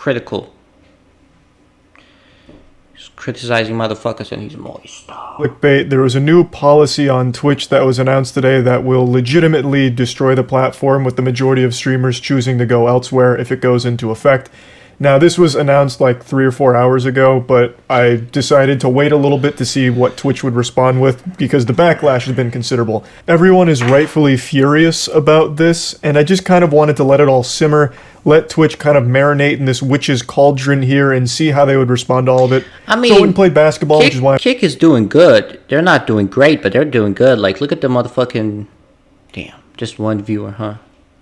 critical. He's criticizing motherfuckers and he's moist. Clickbait. There was a new policy on Twitch that was announced today that will legitimately destroy the platform, with the majority of streamers choosing to go elsewhere if it goes into effect. Now, this was announced like 3 or 4 hours ago, but I decided to wait a little bit to see what Twitch would respond with, because the backlash has been considerable. Everyone is rightfully furious about this, and I just kind of wanted to let it all simmer, let Twitch kind of marinate in this witch's cauldron here and see how they would respond to all of it. I mean, so I went and played basketball, which is why... Kick is doing good. They're not doing great, but they're doing good. Like, look at the motherfucking... Damn, just one viewer, huh?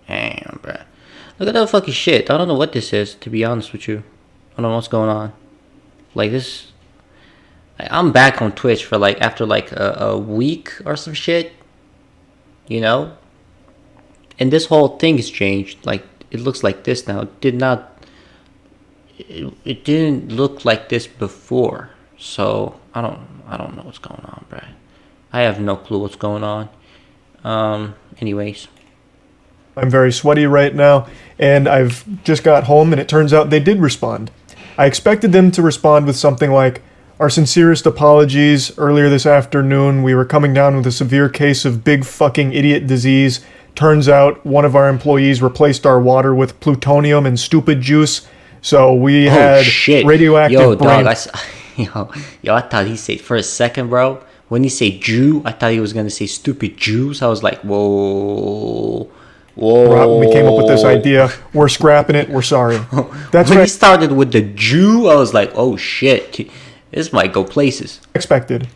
Damn, bruh. Look at that fucking shit. I don't know what this is, to be honest with you. I don't know what's going on. Like, this... I'm back on Twitch for, like, after, like, a week or some shit. You know? And this whole thing has changed. Like, it looks like this now. It did not... It didn't look like this before. So, I don't know what's going on, bro. I have no clue what's going on. Anyways... I'm very sweaty right now, and I've just got home, and it turns out they did respond. I expected them to respond with something like, "Our sincerest apologies. Earlier this afternoon, we were coming down with a severe case of big fucking idiot disease. Turns out one of our employees replaced our water with plutonium and stupid juice, so we had radioactive brain..." Yo, I thought he said, for a second, bro, when he said Jew, I thought he was going to say stupid Jews. I was like, whoa... Whoa. We came up with this idea. We're scrapping it. We're sorry. That's when he started with the Jew, I was like, oh shit, this might go places. Expected.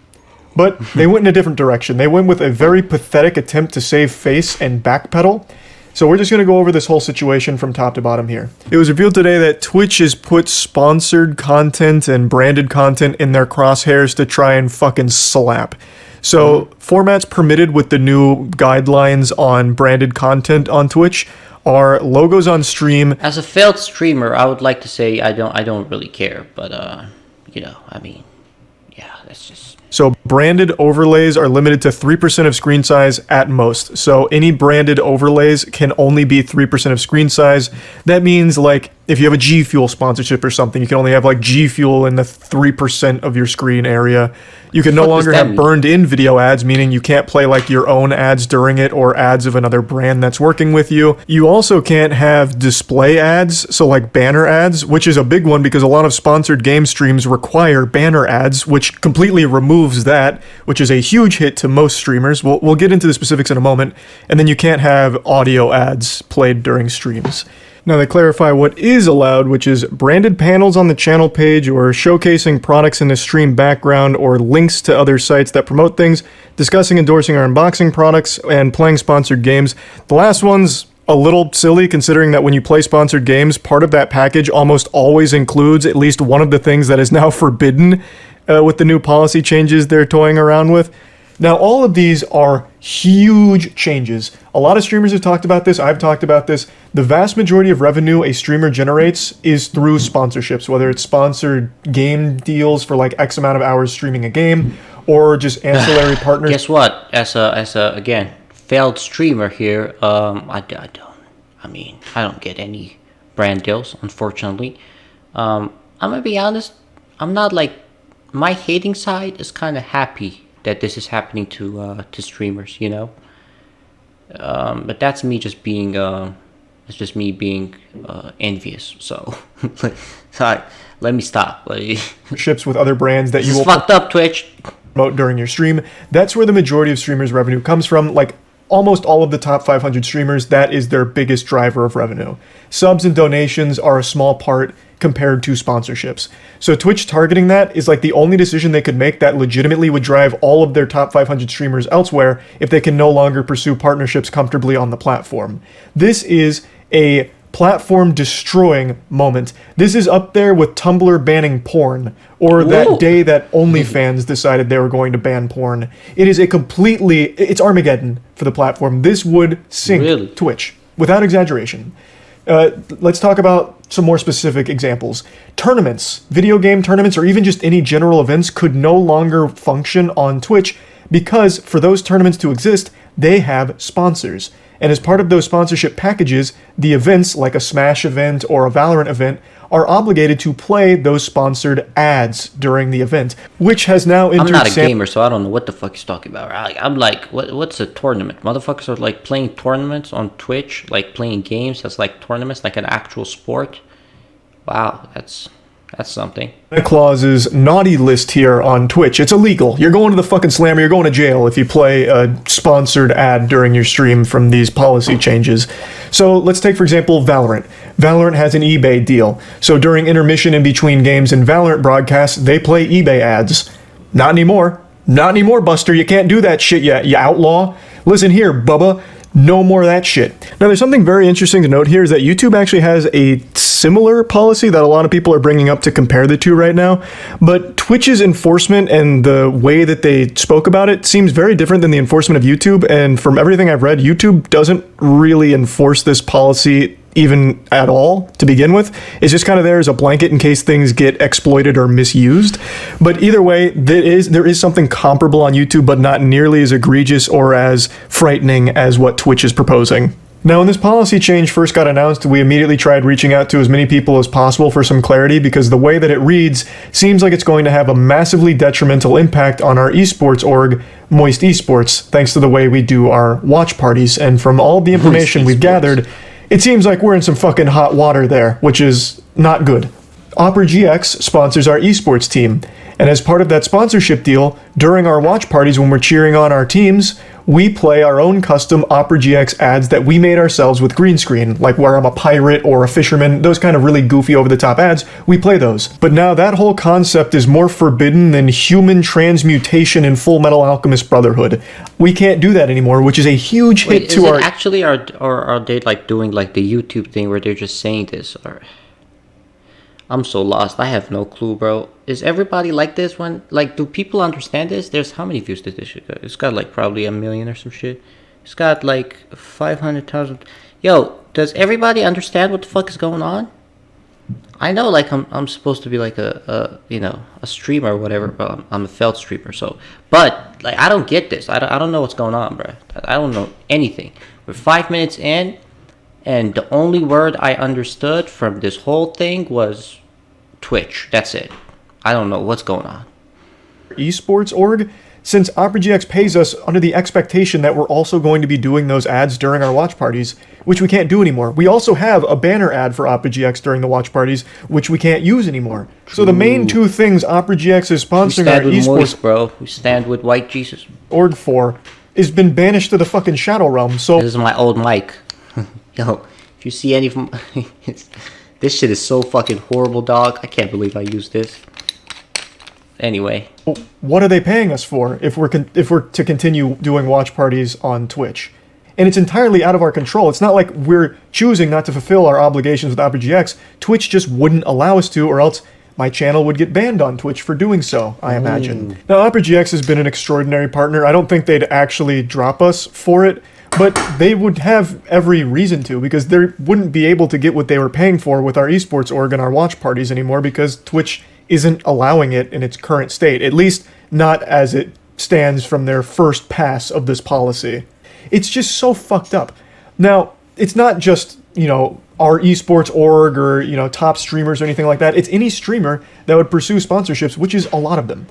But they went in a different direction. They went with a very pathetic attempt to save face and backpedal. So we're just going to go over this whole situation from top to bottom here. It was revealed today that Twitch has put sponsored content and branded content in their crosshairs to try and fucking slap. So, formats permitted with the new guidelines on branded content on Twitch are logos on stream. As a failed streamer, I would like to say I don't really care, but you know, I mean, yeah, that's just... So branded overlays are limited to 3% of screen size at most. So any branded overlays can only be 3% of screen size. That means, like, if you have a G Fuel sponsorship or something, you can only have like G Fuel in the 3% of your screen area. You can no longer have burned-in video ads, meaning you can't play like your own ads during it or ads of another brand that's working with you. You also can't have display ads, so like banner ads, which is a big one because a lot of sponsored game streams require banner ads, which completely removes that, which is a huge hit to most streamers. We'll get into the specifics in a moment. And then you can't have audio ads played during streams. Now they clarify what is allowed, which is branded panels on the channel page or showcasing products in the stream background or links to other sites that promote things, discussing, endorsing, or unboxing products, and playing sponsored games. The last one's a little silly considering that when you play sponsored games, part of that package almost always includes at least one of the things that is now forbidden with the new policy changes they're toying around with. Now, all of these are huge changes. A lot of streamers have talked about this. I've talked about this. The vast majority of revenue a streamer generates is through sponsorships, whether it's sponsored game deals for like X amount of hours streaming a game or just ancillary partners. Guess what? As a again, failed streamer here, I don't get any brand deals, unfortunately. I'm gonna be honest. I'm not like, my hating side is kind of happy that this is happening to streamers, you know. But that's me just being it's just me being envious. So, let me stop. Ships with other brands that you will fucked up, Twitch. Promote during your stream. That's where the majority of streamers' revenue comes from. Like almost all of the top 500 streamers, that is their biggest driver of revenue. Subs and donations are a small part compared to sponsorships. So Twitch targeting that is like the only decision they could make that legitimately would drive all of their top 500 streamers elsewhere if they can no longer pursue partnerships comfortably on the platform. This is a platform destroying moment. This is up there with Tumblr banning porn, or that day that OnlyFans decided they were going to ban porn. It is it's Armageddon for the platform. This would sink Twitch, without exaggeration. Let's talk about some more specific examples. Tournaments, video game tournaments, or even just any general events could no longer function on Twitch because for those tournaments to exist, they have sponsors. And as part of those sponsorship packages, the events, like a Smash event or a Valorant event, are obligated to play those sponsored ads during the event, which has now entered... I'm not a gamer, so I don't know what the fuck he's talking about. I'm like, what's a tournament? Motherfuckers are like playing tournaments on Twitch, like playing games that's like tournaments, like an actual sport. Wow, that's something. Santa Claus's naughty list here on Twitch. It's illegal. You're going to the fucking slammer. You're going to jail if you play a sponsored ad during your stream from these policy changes. So let's take, for example, Valorant. Valorant has an eBay deal. So during intermission in between games and Valorant broadcasts, they play eBay ads. Not anymore. Not anymore, Buster. You can't do that shit yet, you outlaw. Listen here, Bubba. No more of that shit. Now, there's something very interesting to note here is that YouTube actually has a similar policy that a lot of people are bringing up to compare the two right now. But Twitch's enforcement and the way that they spoke about it seems very different than the enforcement of YouTube. And from everything I've read, YouTube doesn't really enforce this policy even at all to begin with. It's just kind of there as a blanket in case things get exploited or misused. But either way, there is something comparable on YouTube, but not nearly as egregious or as frightening as what Twitch is proposing. Now, when this policy change first got announced, we immediately tried reaching out to as many people as possible for some clarity, because the way that it reads seems like it's going to have a massively detrimental impact on our esports org, Moist Esports, thanks to the way we do our watch parties. And from all of the information we've gathered, it seems like we're in some fucking hot water there, which is not good. Opera GX sponsors our esports team, and as part of that sponsorship deal, during our watch parties when we're cheering on our teams, we play our own custom Opera GX ads that we made ourselves with green screen, like where I'm a pirate or a fisherman, those kind of really goofy over-the-top ads, we play those. But now that whole concept is more forbidden than human transmutation in Full Metal Alchemist Brotherhood. We can't do that anymore, which is a huge hit to our... Actually, or are they like doing like the YouTube thing where they're just saying this? Or I'm so lost. I have no clue, bro. Is everybody like this one? Like, do people understand this? There's how many views did this shit got? It's got like probably 1 million or some shit. It's got like 500,000. Yo, does everybody understand what the fuck is going on? I know, like, I'm supposed to be like a streamer or whatever, but I'm a failed streamer. So, but like, I don't get this. I don't know what's going on, bro. I don't know anything. We're 5 minutes in, and the only word I understood from this whole thing was Twitch. That's it. I don't know what's going on. Esports org, since Opera GX pays us under the expectation that we're also going to be doing those ads during our watch parties, which we can't do anymore. We also have a banner ad for Opera GX during the watch parties, which we can't use anymore. True. So the main two things Opera GX is sponsoring our esports, Moist, bro. We stand with White Jesus org for is been banished to the fucking Shadow Realm. So this is my old mic. Yo, if you see any from this shit is so fucking horrible, dog. I can't believe I used this. Anyway, what are they paying us for if we're to continue doing watch parties on Twitch? And it's entirely out of our control. It's not like we're choosing not to fulfill our obligations with Opera GX. Twitch just wouldn't allow us to, or else my channel would get banned on Twitch for doing so, I imagine. Now, Opera GX has been an extraordinary partner. I don't think they'd actually drop us for it, but they would have every reason to, because they wouldn't be able to get what they were paying for with our esports org and our watch parties anymore, because Twitch isn't allowing it in its current state, at least not as it stands from their first pass of this policy. It's just so fucked up. Now, it's not just, our esports org or, top streamers or anything like that. It's any streamer that would pursue sponsorships, which is a lot of them.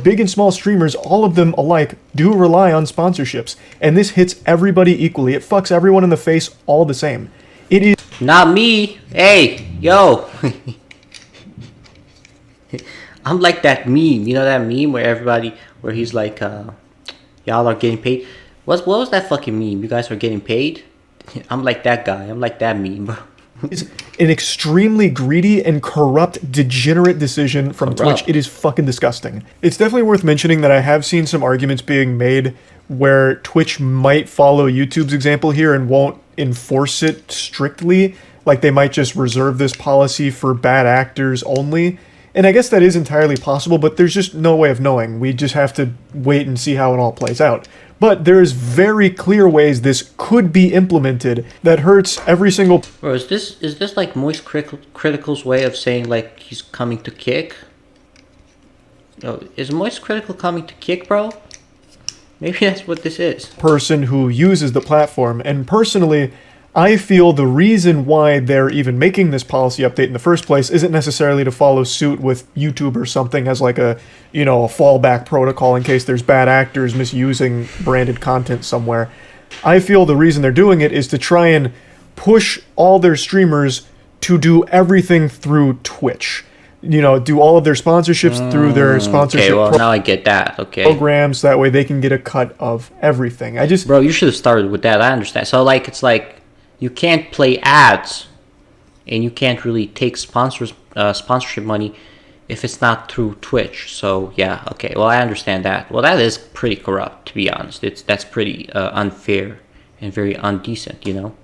Big and small streamers, all of them alike, do rely on sponsorships. And this hits everybody equally. It fucks everyone in the face all the same. It is... Not me. Hey, yo. I'm like that meme. You know that meme where he's like, y'all are getting paid? What was that fucking meme? You guys are getting paid? I'm like that guy. I'm like that meme, bro. It's an extremely greedy and corrupt, degenerate decision from Twitch. It is fucking disgusting. It's definitely worth mentioning that I have seen some arguments being made where Twitch might follow YouTube's example here and won't enforce it strictly. Like they might just reserve this policy for bad actors only. And I guess that is entirely possible, but there's just no way of knowing. We just have to wait and see how it all plays out. But there's very clear ways this could be implemented that hurts every single... Bro, is this like Moist Critical's way of saying like he's coming to kick? Oh, is Moist Critical coming to kick, bro? Maybe that's what this is. Person who uses the platform. And personally, I feel the reason why they're even making this policy update in the first place isn't necessarily to follow suit with YouTube or something as like a, you know, a fallback protocol in case there's bad actors misusing branded content somewhere. I feel the reason they're doing it is to try and push all their streamers to do everything through Twitch. You know, do all of their sponsorships through their sponsorship Okay, well, now I get that. Okay. programs. That way they can get a cut of everything. I just, Bro, you should have started with that. I understand. So, like, it's like you can't play ads and you can't really take sponsorship money if it's not through Twitch. So, yeah, okay. Well, I understand that. Well, that is pretty corrupt, to be honest. That's pretty unfair and very undecent, you know?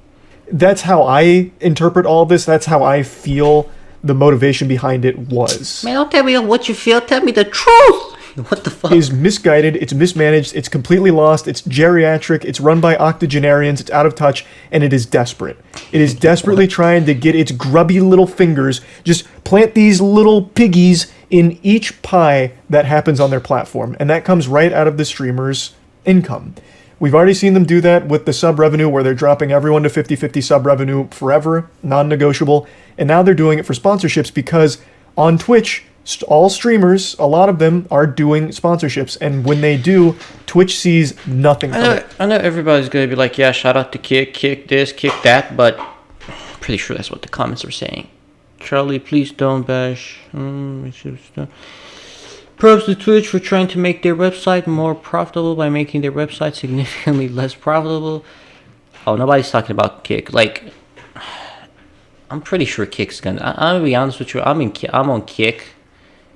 that's how I interpret all this. That's how I feel the motivation behind it was. Man, don't tell me what you feel. Tell me the truth. What the fuck? Is misguided, it's mismanaged, it's completely lost, it's geriatric, it's run by octogenarians, it's out of touch, and it is desperate. It is desperately trying to get its grubby little fingers, just plant these little piggies in each pie that happens on their platform, and that comes right out of the streamer's income. We've already seen them do that with the sub revenue, where they're dropping everyone to 50-50 sub revenue forever, non-negotiable, and now they're doing it for sponsorships because on Twitch, all streamers, a lot of them are doing sponsorships, and when they do, Twitch sees nothing from it. I know everybody's gonna be like, yeah, shout out to kick this, kick that, but I'm pretty sure that's what the comments are saying. Charlie, please don't bash. Props to Twitch for trying to make their website more profitable by making their website significantly less profitable. Oh, nobody's talking about Kick. Like, I'm pretty sure Kick's gonna. I'm gonna be honest with you. I'm on Kick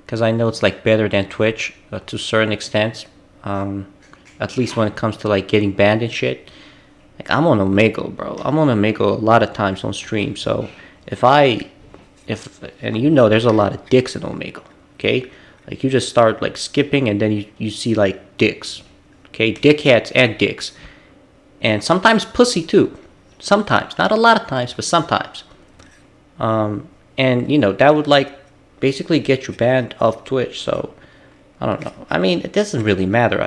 because I know it's like better than Twitch to a certain extent. At least when it comes to like getting banned and shit. Like, I'm on Omegle, bro. I'm on Omegle a lot of times on stream. So if and you know, there's a lot of dicks in Omegle. Okay. Like, you just start, like, skipping, and then you see, like, dicks. Okay? Dickheads and dicks. And sometimes pussy, too. Sometimes. Not a lot of times, but sometimes. And, you know, that would, like, basically get you banned off Twitch. So, I don't know. I mean, it doesn't really matter.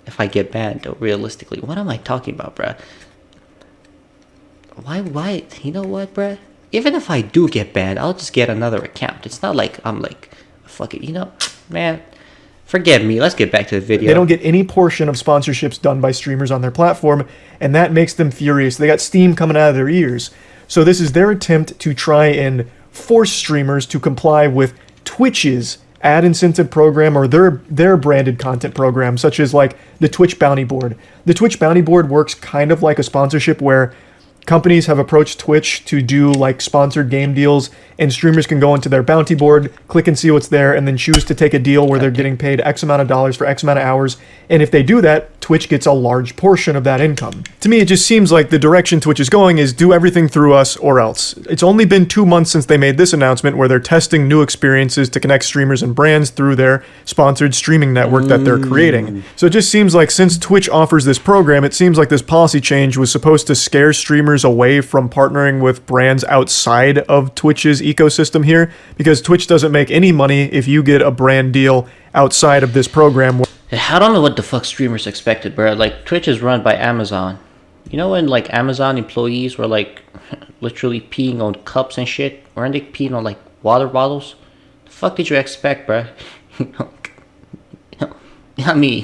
If I get banned, though, realistically. What am I talking about, bruh? Why? You know what, bruh? Even if I do get banned, I'll just get another account. It's not like I'm, like... Fuck it, you know, man, forget me. Let's get back to the video. They don't get any portion of sponsorships done by streamers on their platform, and that makes them furious. They got steam coming out of their ears. So this is their attempt to try and force streamers to comply with Twitch's ad incentive program or their branded content program, such as like the Twitch Bounty Board. The Twitch Bounty Board works kind of like a sponsorship where companies have approached Twitch to do like sponsored game deals, and streamers can go into their bounty board, click and see what's there, and then choose to take a deal where they're getting paid X amount of dollars for X amount of hours. And if they do that, Twitch gets a large portion of that income. To me, it just seems like the direction Twitch is going is do everything through us or else. It's only been 2 months since they made this announcement where they're testing new experiences to connect streamers and brands through their sponsored streaming network that they're creating. So it just seems like since Twitch offers this program, it seems like this policy change was supposed to scare streamers away from partnering with brands outside of Twitch's ecosystem here, because Twitch doesn't make any money if you get a brand deal outside of this program. I don't know what the fuck streamers expected, bro. Like, Twitch is run by Amazon. You know when, like, Amazon employees were, like, literally peeing on cups and shit? Weren't they peeing on, like, water bottles? The fuck did you expect, bro? I mean...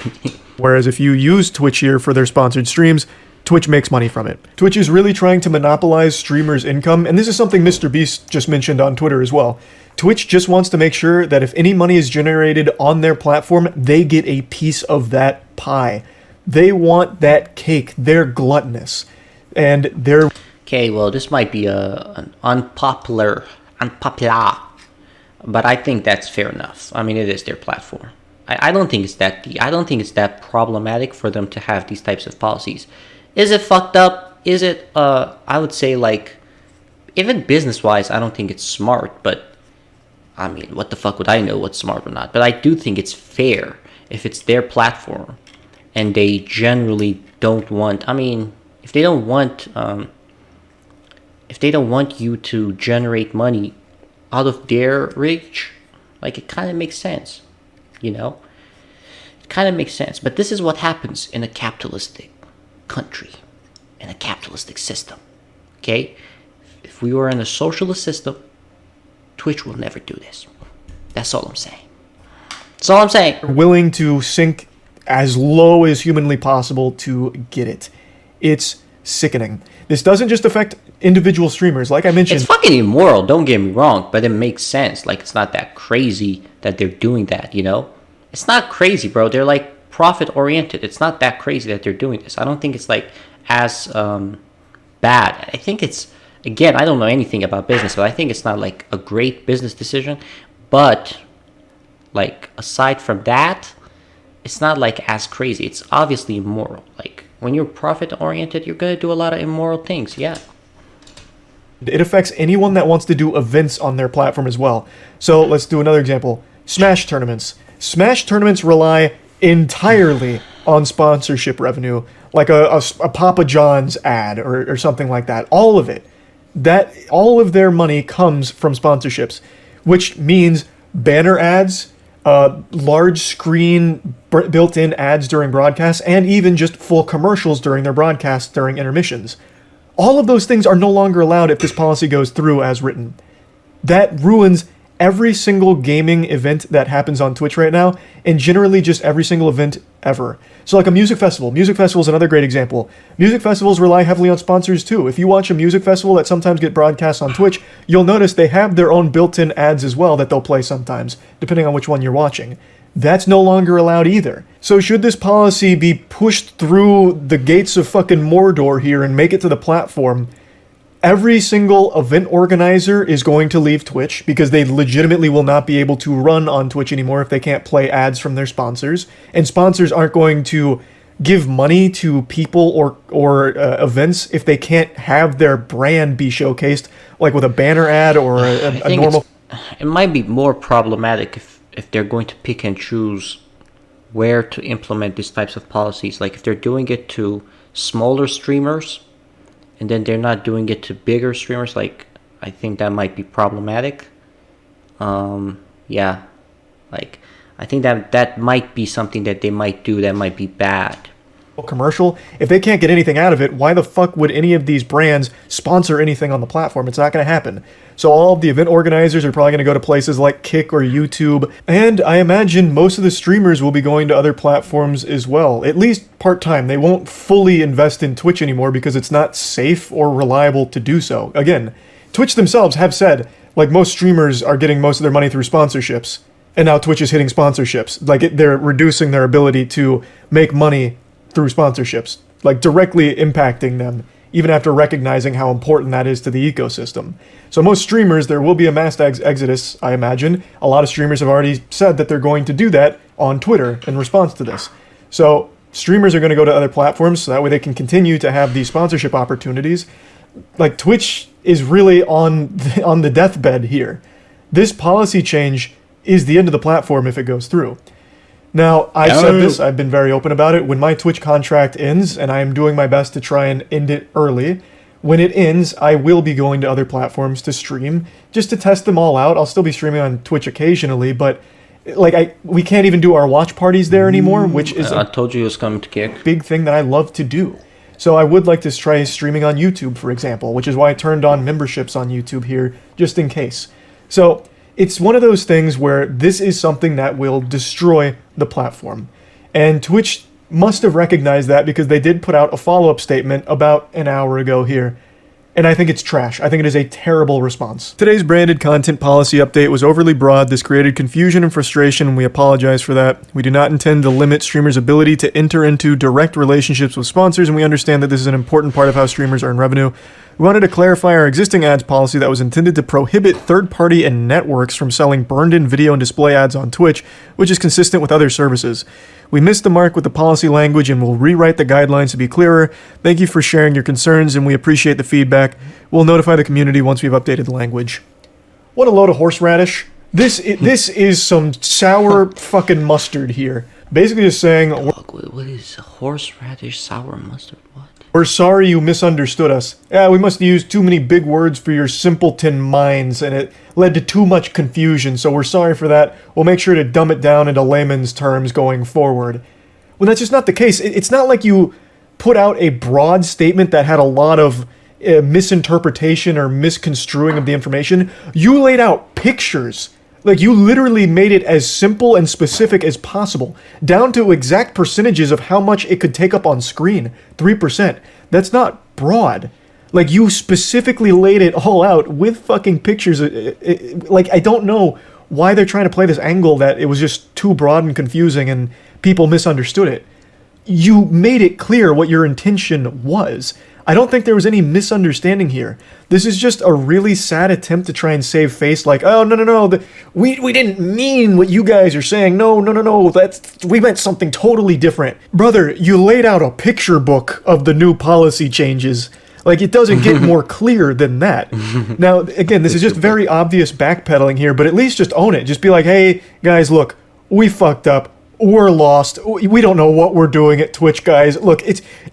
Whereas if you use Twitch here for their sponsored streams, Twitch makes money from it. Twitch is really trying to monopolize streamers' income, and this is something Mr. Beast just mentioned on Twitter as well. Twitch just wants to make sure that if any money is generated on their platform, they get a piece of that pie. They want that cake. They're gluttonous. And they're... Okay, well, this might be an unpopular, but I think that's fair enough. I mean, it is their platform. I don't think it's that problematic for them to have these types of policies. Is it fucked up? Is it, I would say, like, even business-wise, I don't think it's smart, but, I mean, what the fuck would I know what's smart or not? But I do think it's fair if it's their platform, and they generally don't want, I mean, if they don't want you to generate money out of their reach, like, it kind of makes sense, you know? It kind of makes sense, but this is what happens in a capitalistic country, in a capitalistic system. Okay? If we were in a socialist system, Twitch will never do this. That's all I'm saying. That's all I'm saying. Willing to sink as low as humanly possible to get it. It's sickening. This doesn't just affect individual streamers, like I mentioned. It's fucking immoral, don't get me wrong, but it makes sense. Like, it's not that crazy that they're doing that, you know? It's not crazy, bro. They're, like, profit-oriented. It's not that crazy that they're doing this. I don't think it's, like, as bad. I think it's, again, I don't know anything about business, but I think it's not, like, a great business decision. But, like, aside from that, it's not, like, as crazy. It's obviously immoral. Like, when you're profit-oriented, you're going to do a lot of immoral things, yeah. It affects anyone that wants to do events on their platform as well. So let's do another example. Smash tournaments. Smash tournaments rely entirely on sponsorship revenue, like a Papa John's ad or something like that. All of it. All of their money comes from sponsorships, which means banner ads, large screen built-in ads during broadcasts, and even just full commercials during their broadcasts during intermissions. All of those things are no longer allowed if this policy goes through as written. That ruins every single gaming event that happens on Twitch right now, and generally just every single event ever. So like a music festival. Music festival is another great example. Music festivals rely heavily on sponsors too. If you watch a music festival that sometimes get broadcast on Twitch, you'll notice they have their own built-in ads as well that they'll play sometimes, depending on which one you're watching. That's no longer allowed either. So should this policy be pushed through the gates of fucking Mordor here and make it to the platform, every single event organizer is going to leave Twitch because they legitimately will not be able to run on Twitch anymore if they can't play ads from their sponsors. And sponsors aren't going to give money to people or events if they can't have their brand be showcased, like with a banner ad or a normal... It might be more problematic if they're going to pick and choose where to implement these types of policies. Like if they're doing it to smaller streamers and then they're not doing it to bigger streamers, like I think that might be problematic. Yeah, like I think that might be something that they might do that might be bad. Commercial, if they can't get anything out of it, why the fuck would any of these brands sponsor anything on the platform? It's not going to happen. So all of the event organizers are probably going to go to places like Kick or YouTube, and I imagine most of the streamers will be going to other platforms as well, at least part-time. They won't fully invest in Twitch anymore because it's not safe or reliable to do so. Again, Twitch themselves have said, like, most streamers are getting most of their money through sponsorships, and now Twitch is hitting sponsorships. Like, they're reducing their ability to make money through sponsorships, like directly impacting them, even after recognizing how important that is to the ecosystem. So most streamers, there will be a mass exodus, I imagine. A lot of streamers have already said that they're going to do that on Twitter in response to this. So streamers are going to go to other platforms so that way they can continue to have these sponsorship opportunities. Like, Twitch is really on the deathbed here. This policy change is the end of the platform if it goes through. Now, I've said this, I've been very open about it. When my Twitch contract ends, and I am doing my best to try and end it early, when it ends, I will be going to other platforms to stream, just to test them all out. I'll still be streaming on Twitch occasionally, but like we can't even do our watch parties there anymore, which is I told you it was coming to Kick. Big thing that I love to do. So I would like to try streaming on YouTube, for example, which is why I turned on memberships on YouTube here, just in case. So it's one of those things where this is something that will destroy the platform. And Twitch must have recognized that because they did put out a follow-up statement about an hour ago here. And I think it's trash. I think it is a terrible response. Today's branded content policy update was overly broad. This created confusion and frustration, and we apologize for that. We do not intend to limit streamers' ability to enter into direct relationships with sponsors, and we understand that this is an important part of how streamers earn revenue. We wanted to clarify our existing ads policy that was intended to prohibit third-party and networks from selling burned-in video and display ads on Twitch, which is consistent with other services. We missed the mark with the policy language and will rewrite the guidelines to be clearer. Thank you for sharing your concerns, and we appreciate the feedback. We'll notify the community once we've updated the language. What a load of horseradish. This is some sour fucking mustard here. Basically just saying... What is horseradish, sour mustard, what? We're sorry you misunderstood us. Yeah, we must use too many big words for your simpleton minds, and it led to too much confusion, so we're sorry for that. We'll make sure to dumb it down into layman's terms going forward. Well, that's just not the case. It's not like you put out a broad statement that had a lot of misinterpretation or misconstruing of the information. You laid out pictures. Like, you literally made it as simple and specific as possible, down to exact percentages of how much it could take up on screen. 3%. That's not broad. Like, you specifically laid it all out with fucking pictures. Like, I don't know why they're trying to play this angle that it was just too broad and confusing and people misunderstood it. You made it clear what your intention was. I don't think there was any misunderstanding here. This is just a really sad attempt to try and save face, like, oh, no, we didn't mean what you guys are saying. No, we meant something totally different. Brother, you laid out a picture book of the new policy changes. Like, it doesn't get more clear than that. Now, again, this is just very obvious backpedaling here, but at least just own it. Just be like, hey, guys, look, we fucked up. We're lost. We don't know what we're doing at Twitch, guys. Look,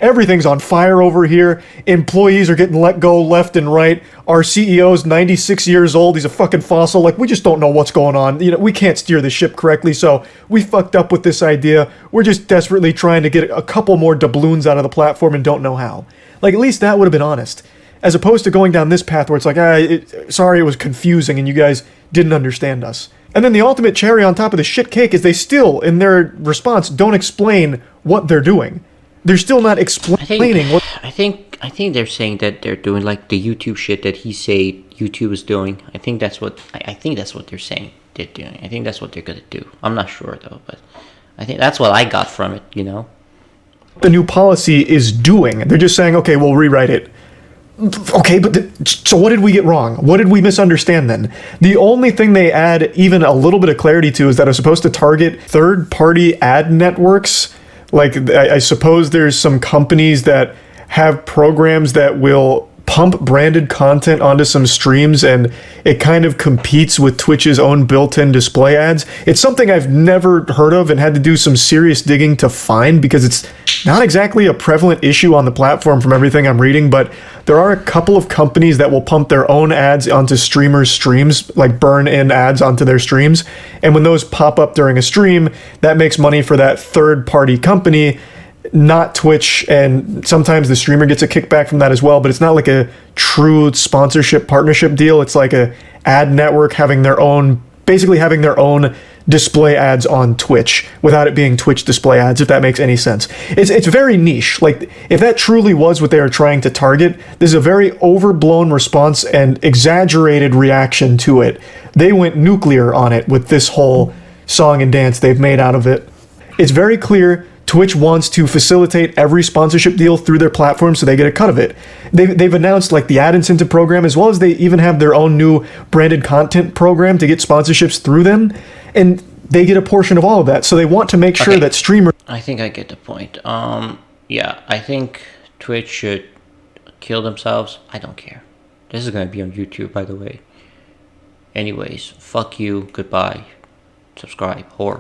everything's on fire over here. Employees are getting let go left and right. Our CEO's 96 years old. He's a fucking fossil. Like, we just don't know what's going on. You know, we can't steer the ship correctly, so we fucked up with this idea. We're just desperately trying to get a couple more doubloons out of the platform and don't know how. Like, at least that would have been honest. As opposed to going down this path where it's like, sorry, it was confusing and you guys didn't understand us. And then the ultimate cherry on top of the shit cake is they still, in their response, don't explain what they're doing. They're still not explaining what... I think they're saying that they're doing like the YouTube shit that he said YouTube is doing. I think that's what they're saying they're doing. I think that's what they're gonna do. I'm not sure though, but I think that's what I got from it, you know? The new policy is doing. They're just saying, okay, we'll rewrite it. Okay, but so what did we get wrong? What did we misunderstand then? The only thing they add even a little bit of clarity to is that it's supposed to target third-party ad networks. Like, I suppose there's some companies that have programs that will pump branded content onto some streams, and it kind of competes with Twitch's own built-in display ads. It's something I've never heard of and had to do some serious digging to find, because it's not exactly a prevalent issue on the platform from everything I'm reading, but there are a couple of companies that will pump their own ads onto streamers' streams, like burn in ads onto their streams, and when those pop up during a stream, that makes money for that third-party company, not Twitch, and sometimes the streamer gets a kickback from that as well, but it's not like a true sponsorship partnership deal. It's like a ad network having their own display ads on Twitch without it being Twitch display ads, if that makes any sense. It's very niche. Like, if that truly was what they were trying to target, this is a very overblown response and exaggerated reaction to it. They went nuclear on it with this whole song and dance they've made out of it. It's very clear Twitch wants to facilitate every sponsorship deal through their platform so they get a cut of it. They've announced like the ad incentive program, as well as they even have their own new branded content program to get sponsorships through them, and they get a portion of all of that. So they want to make sure that streamers... I think I get the point. Yeah, I think Twitch should kill themselves. I don't care. This is going to be on YouTube, by the way. Anyways, fuck you, goodbye, subscribe, whore.